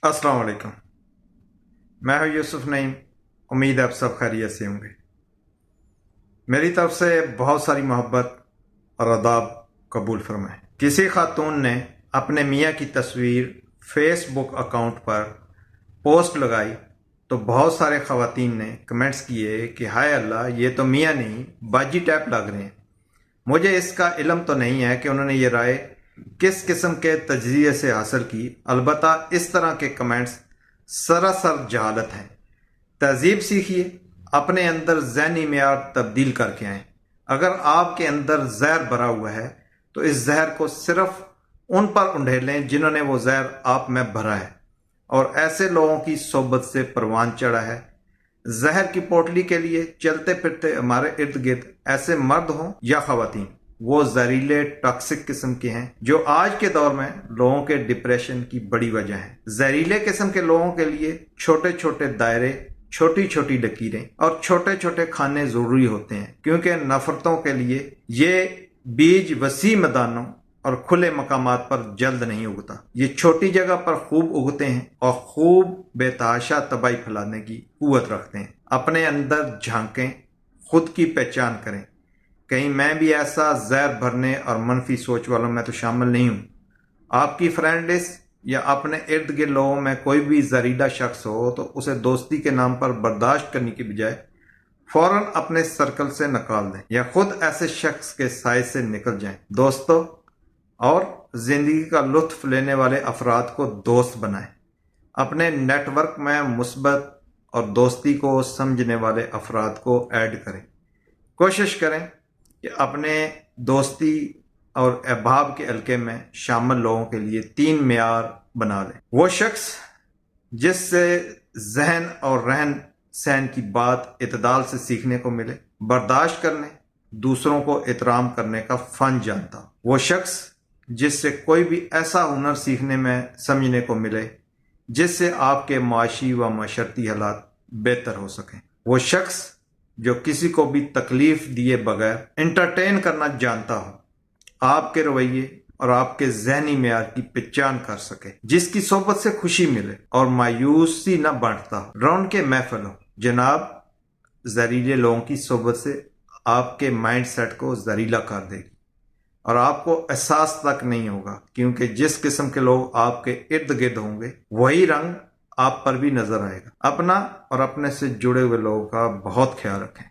अस्सलाम वालेकुम। मैं हूं यूसुफ नईम। उम्मीद है आप सब खैरियत से होंगे। मेरी तरफ से बहुत सारी मोहब्बत और आदाब कबूल फरमाएं। किसी खातून ने अपने मियाँ की तस्वीर फेसबुक अकाउंट पर पोस्ट लगाई तो बहुत सारे ख़वातीन ने कमेंट्स किए कि हाय अल्लाह, ये तो मियाँ नहीं बाजी टाइप लग रहे हैं। मुझे इसका इल्म तो नहीं है कि उन्होंने ये राय किस किस्म के तजज़िये से हासिल की। अलबत्ता इस तरह के कमेंट्स सरासर जहालत हैं। तहजीब सीखिए, अपने अंदर ज़हनी मेयार तब्दील करके आएँ। अगर आपके अंदर जहर भरा हुआ है तो इस जहर को सिर्फ उन पर उंडेलें जिन्होंने वो जहर आप में भरा है और ऐसे लोगों की सोबत से परवान चढ़ा है। जहर की पोटली के लिए चलते फिरते हमारे इर्द गिर्द ऐसे मर्द हों या खवातीन, वो जहरीले टॉक्सिक किस्म के हैं जो आज के दौर में लोगों के डिप्रेशन की बड़ी वजह है। जहरीले किस्म के लोगों के लिए छोटे छोटे दायरे, छोटी छोटी लकीरें और छोटे छोटे खाने जरूरी होते हैं, क्योंकि नफरतों के लिए ये बीज वसी मैदानों और खुले मकामात पर जल्द नहीं उगता। ये छोटी जगह पर खूब उगते हैं और खूब बेतहाशा तबाही फैलाने की कुव्वत रखते हैं। अपने अंदर झांकें, खुद की पहचान करें। कहीं मैं भी ऐसा जहर भरने और मनफी सोच वालों में तो शामिल नहीं हूँ। आपकी फ्रेंड लिस्ट या अपने इर्द गिर्द लोगों में कोई भी जहरीला शख्स हो तो उसे दोस्ती के नाम पर बर्दाश्त करने की बजाय फौरन अपने सर्कल से निकाल दें या खुद ऐसे शख्स के साय से निकल जाएं। दोस्तों और जिंदगी का लुत्फ लेने वाले अफराद को दोस्त बनाएं। अपने नेटवर्क में मुस्बत और दोस्ती को समझने वाले अफराद को ऐड करें। कोशिश करें कि अपने दोस्ती और अहबाब के हल्के में शामिल लोगों के लिए 3 मेयार बना लें। वो शख्स जिससे जहन और रहन सहन की बात इतदाल से सीखने को मिले, बर्दाश्त करने, दूसरों को एहतराम करने का फन जानता। वो शख्स जिससे कोई भी ऐसा हुनर सीखने में समझने को मिले जिससे आपके माशी व माशरती हालात बेहतर हो सकें। वो शख्स जो किसी को भी तकलीफ दिए बगैर एंटरटेन करना जानता हो, आपके रवैये और आपके जहनी मेयार की पहचान कर सके, जिसकी सोबत से खुशी मिले और मायूसी न बांटता हो। रौन के महफिल हो जनाब, जहरीले लोगों की सोबत से आपके माइंड सेट को जहरीला कर देगी और आपको एहसास तक नहीं होगा, क्योंकि जिस किस्म के लोग आपके इर्द गिर्द होंगे वही रंग आप पर भी नजर आएगा। अपना और अपने से जुड़े हुए लोगों का बहुत ख्याल रखें।